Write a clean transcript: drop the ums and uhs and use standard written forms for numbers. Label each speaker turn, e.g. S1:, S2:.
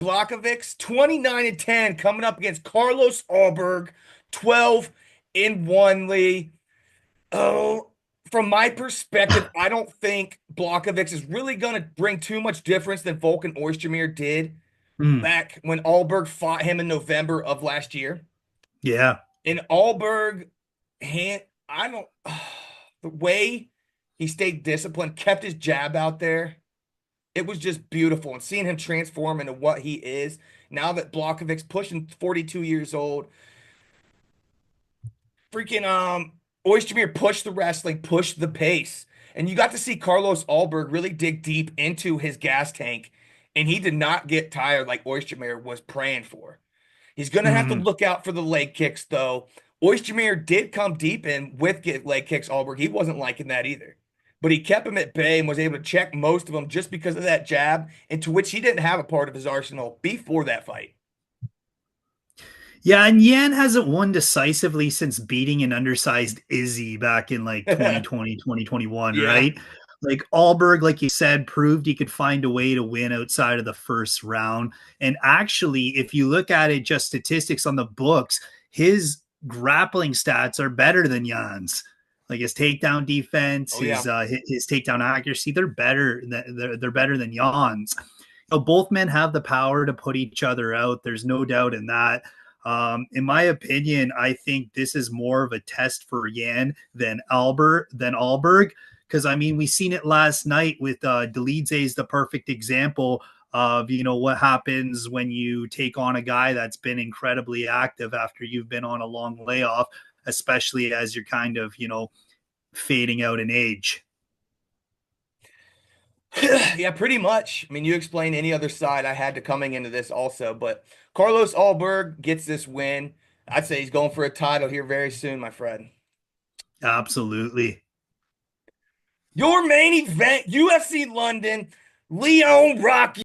S1: Blackowicz, 29-10, coming up against Carlos Ulberg, 12-1, Lee. Oh, from my perspective, I don't think Blackowicz is really going to bring too much difference than Volkan Oestermeer did
S2: Mm,
S1: back when Ulberg fought him in November of last year.
S2: yeah.
S1: And Ulberg, I don't, the way he stayed disciplined, kept his jab out there. It was just beautiful. And seeing him transform into what he is now that Blackowicz pushing 42 years old, freaking Oestermeer pushed the wrestling, pushed the pace. And you got to see Carlos Ulberg really dig deep into his gas tank, and he did not get tired like Oestermeer was praying for. He's going to have to
S2: Mhm.
S1: look out for the leg kicks, though. Oestermeer did come deep in with leg kicks, Ulberg. He wasn't liking that either. But he kept him at bay and was able to check most of them just because of that jab, into which he didn't have a part of his arsenal before that fight.
S2: Yeah, and Yan hasn't won decisively since beating an undersized Izzy back in like 2020, 2021,
S1: Yeah.
S2: right? Like Allberg, like you said, proved he could find a way to win outside of the first round. And actually, if you look at it, just statistics on the books, his grappling stats are better than Jan's. Like his takedown defense,
S1: Oh, yeah.
S2: his takedown accuracy, they're better than Jan's. Both men have the power to put each other out. There's no doubt in that. In my opinion, I think this is more of a test for Yan than Alberg. Because I mean, we seen it last night with Delidze is the perfect example of what happens when you take on a guy that's been incredibly active after you've been on a long layoff, especially as you're kind of fading out in age.
S1: Yeah, pretty much. I mean, you explain any other side I had to coming into this also, but Carlos Ulberg gets this win. I'd say he's going for a title here very soon, my friend.
S2: Absolutely.
S1: Your main event, UFC London, Leon Rocky